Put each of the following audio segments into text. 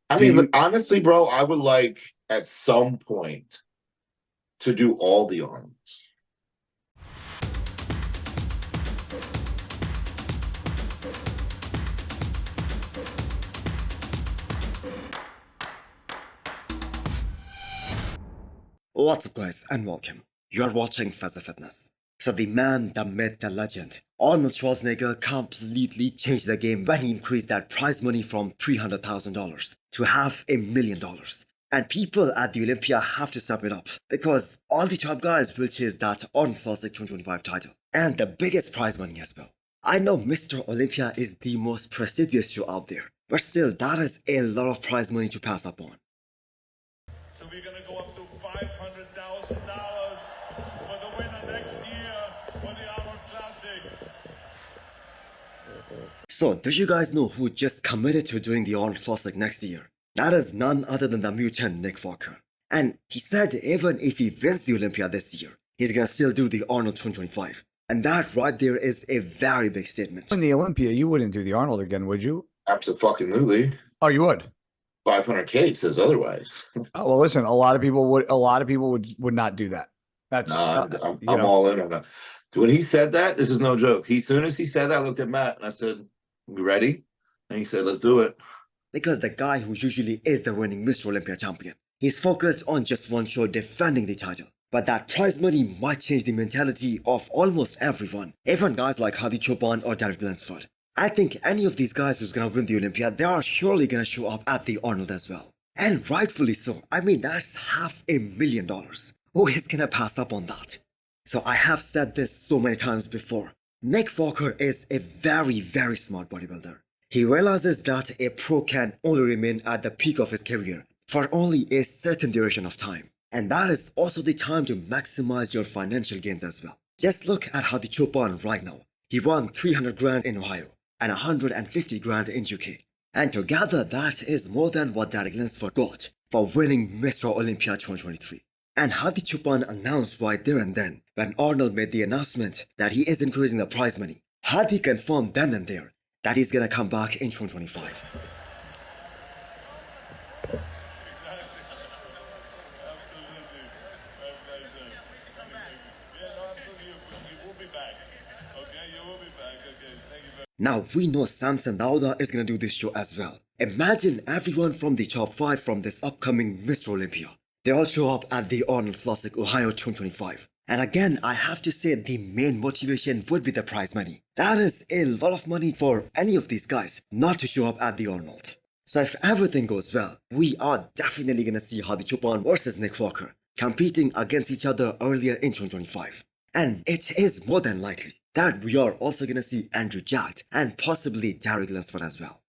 I Do mean, you? honestly, bro, I would like at some point to do all the arms. What's up, guys, and welcome. You're watching Fazi Fitness. So the man, the myth, the legend, Arnold Schwarzenegger completely changed the game when he increased that prize money from $300,000 to $500,000. And people at the Olympia have to step it up because all the top guys will chase that Arnold Classic 2025 title and the biggest prize money as well. I know Mr. Olympia is the most prestigious show out there, but still, that is a lot of prize money to pass up on. So we're gonna go up to $500,000 for the winner next year for the Arnold Classic. So, do you guys know who just committed to doing the Arnold Classic next year? That is none other than the mutant Nick Walker. And he said even if he wins the Olympia this year, he's gonna still do the Arnold 2025. And that right there is a very big statement. In the Olympia, you wouldn't do the Arnold again, would you? Absolutely. Oh, you would. 500K says otherwise. Oh, well, listen, a lot of people would. A lot of people would not do that. That's Nah, I'm, you I'm know. all in on that. When he said that, this is no joke. As soon as he said that, I looked at Matt and I said, "We ready?" And he said, "Let's do it." Because the guy who usually is the reigning Mr. Olympia champion, he's focused on just one show defending the title. But that prize money might change the mentality of almost everyone, even guys like Hadi Chopin or Derek Lansford. I think any of these guys who's gonna win the Olympia, they are surely gonna show up at the Arnold as well. And rightfully so. I mean, that's $500,000. Who is gonna pass up on that? So I have said this so many times before. Nick Walker is a very, very smart bodybuilder. He realizes that a pro can only remain at the peak of his career for only a certain duration of time. And that is also the time to maximize your financial gains as well. Just look at Hadi Chopin right now. He won 300 grand in Ohio and 150 grand in UK. And together that is more than what Derek Lansford got for winning Mr. Olympia 2023. And Hadi Chopin announced right there and then when Arnold made the announcement that he is increasing the prize money. Hadi confirmed then and there that he's gonna come back in 2025. Exactly. Absolutely. My pleasure. Yeah, no, absolutely. You will be back. Okay, you will be back. Okay, thank you very much. Now we know Samson Dauda is gonna do this show as well. Imagine everyone from the top 5 from this upcoming Mr. Olympia. They all show up at the Arnold Classic Ohio 2025. And again, I have to say the main motivation would be the prize money. That is a lot of money for any of these guys not to show up at the Arnold. So if everything goes well, we are definitely gonna see Hadi Chopin versus Nick Walker competing against each other earlier in 2025. And it is more than likely that we are also gonna see Andrew Jacked and possibly Derek Lansford as well.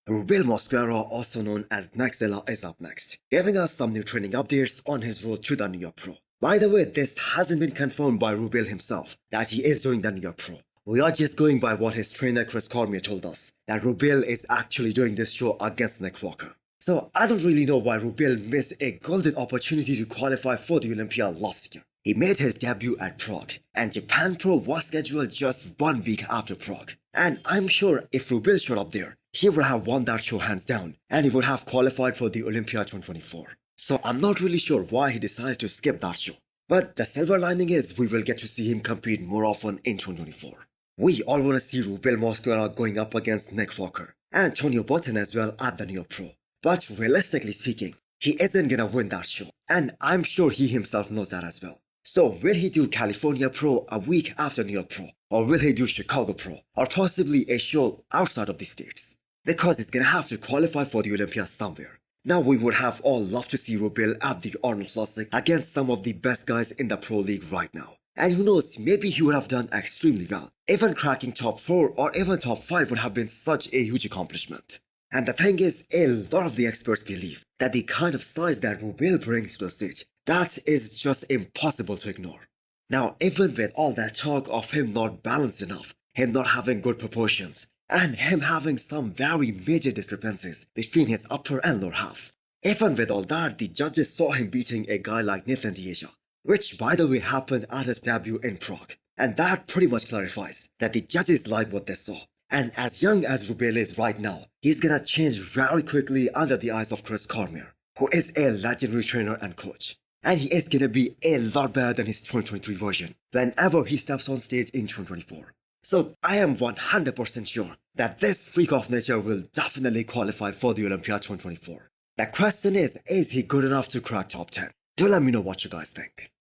Rubiel Mosquera, also known as Neckzilla, is up next, giving us some new training updates on his road to the New York Pro. By the way, this hasn't been confirmed by Rubiel himself that he is doing the New York Pro. We are just going by what his trainer Chris Cormier told us, that Rubiel is actually doing this show against Nick Walker. So I don't really know why Rubiel missed a golden opportunity to qualify for the Olympia last year. He made his debut at Prague, and Japan Pro was scheduled just 1 week after Prague. And I'm sure if Rubiel showed up there, he would have won that show hands down, and he would have qualified for the Olympia 2024. So I'm not really sure why he decided to skip that show. But the silver lining is we will get to see him compete more often in 2024. We all want to see Rubiel Mosquera going up against Nick Walker, and Antonio Button as well at the New York Pro. But realistically speaking, he isn't gonna win that show, and I'm sure he himself knows that as well. So will he do California Pro a week after New York Pro? Or will he do Chicago Pro? Or possibly a show outside of the States? Because he's gonna have to qualify for the Olympia somewhere. Now we would have all loved to see Rubiel at the Arnold Classic against some of the best guys in the Pro League right now. And who knows, maybe he would have done extremely well. Even cracking top 4 or even top 5 would have been such a huge accomplishment. And the thing is, a lot of the experts believe that the kind of size that Rubiel brings to the stage, that is just impossible to ignore. Now, even with all that talk of him not balanced enough, him not having good proportions, and him having some very major discrepancies between his upper and lower half, even with all that, the judges saw him beating a guy like Nathan Deja, which by the way happened at his debut in Prague. And that pretty much clarifies that the judges liked what they saw. And as young as Rubiel is right now, he's gonna change very quickly under the eyes of Chris Cormier, who is a legendary trainer and coach. And he is gonna be a lot better than his 2023 version whenever he steps on stage in 2024. So I am 100% sure that this freak of nature will definitely qualify for the Olympia 2024. The question is he good enough to crack top 10? Do let me know what you guys think.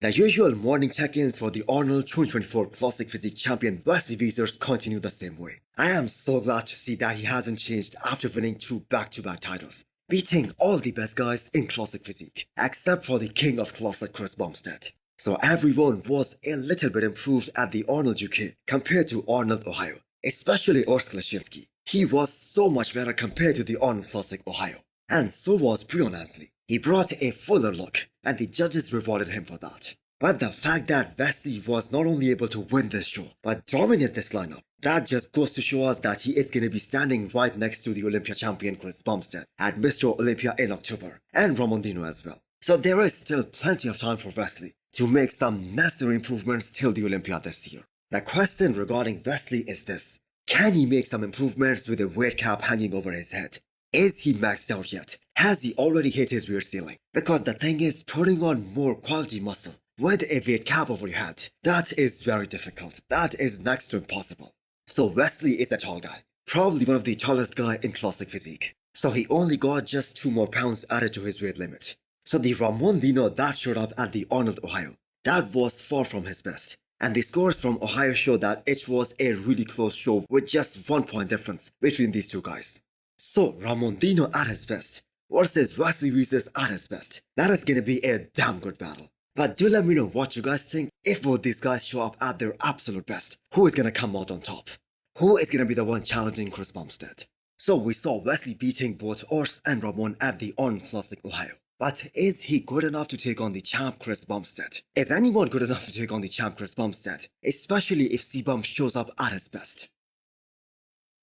The usual morning check-ins for the Arnold 2024 Classic Physique champion Wesley Vissers continue the same way. I am so glad to see that he hasn't changed after winning 2 back-to-back titles, beating all the best guys in Classic Physique, except for the king of Classic Chris Bumstead. So everyone was a little bit improved at the Arnold UK compared to Arnold Ohio, especially Kalecinski. He was so much better compared to the Arnold Classic Ohio. And so was Breon. He brought a fuller look, and the judges rewarded him for that. But the fact that Wesley was not only able to win this show, but dominate this lineup, that just goes to show us that he is going to be standing right next to the Olympia champion Chris Bumstead at Mr. Olympia in October, and Ramon Dino as well. So there is still plenty of time for Wesley to make some necessary improvements till the Olympia this year. The question regarding Wesley is this: can he make some improvements with a weight cap hanging over his head? Is he maxed out yet? Has he already hit his weight ceiling? Because the thing is, putting on more quality muscle with a weight cap over your head, that is very difficult. That is next to impossible. So Wesley is a tall guy, probably one of the tallest guy in Classic Physique. So he only got just 2 more pounds added to his weight limit. So the Ramon Dino that showed up at the Arnold Ohio, that was far from his best. And the scores from Ohio show that it was a really close show with just 1 point difference between these 2 guys. So Ramon Dino at his best versus Wesley Vissers at his best. That is gonna be a damn good battle. But do let me know what you guys think. If both these guys show up at their absolute best, who is gonna come out on top? Who is gonna be the one challenging Chris Bumstead? So we saw Wesley beating both Urs and Ramon at the Arnold Classic Ohio. But is he good enough to take on the champ Chris Bumstead? Is anyone good enough to take on the champ Chris Bumstead? Especially if C-Bum shows up at his best.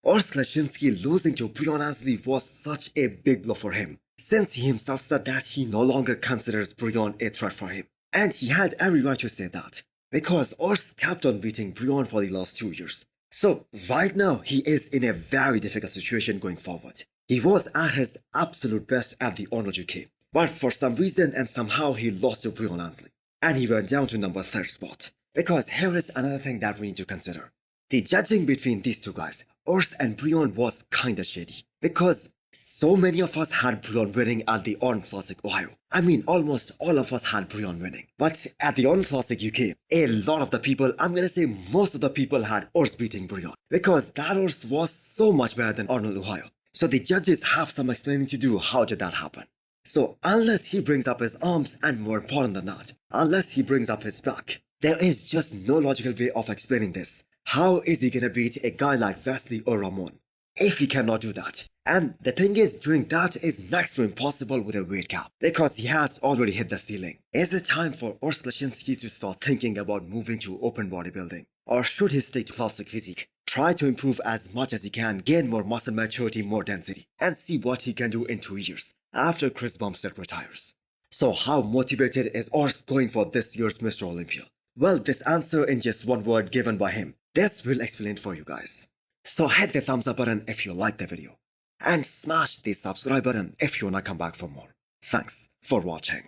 Urs Kalecinski losing to Breon was such a big blow for him, since he himself said that he no longer considers Breon a threat for him. And he had every right to say that, because Urs kept on beating Breon for the last 2 years. So right now, he is in a very difficult situation going forward. He was at his absolute best at the Arnold UK, but for some reason and somehow he lost to Breon, and he went down to number 3rd spot. Because here is another thing that we need to consider. The judging between these 2 guys, Urs and Breon, was kinda shady, because so many of us had Breon winning at the Arnold Classic Ohio. I mean, almost all of us had Breon winning. But at the Arnold Classic UK, a lot of the people, I'm gonna say most of the people, had Urs beating Breon, because that Urs was so much better than Arnold Ohio. So the judges have some explaining to do. How did that happen? So unless he brings up his arms, and more important than that, unless he brings up his back, there is just no logical way of explaining this. How is he gonna beat a guy like Wesley or Ramon if he cannot do that? And the thing is, doing that is next to impossible with a weight cap, because he has already hit the ceiling. Is it time for Urs Kalecinski to start thinking about moving to open bodybuilding? Or should he stay to Classic Physique, try to improve as much as he can, gain more muscle maturity, more density, and see what he can do in 2 years after Chris Bumstead retires? So how motivated is Urs going for this year's Mr. Olympia? Well, this answer in just 1 word given by him. This will explain it for you guys. So hit the thumbs up button if you liked the video, and smash the subscribe button if you wanna come back for more. Thanks for watching.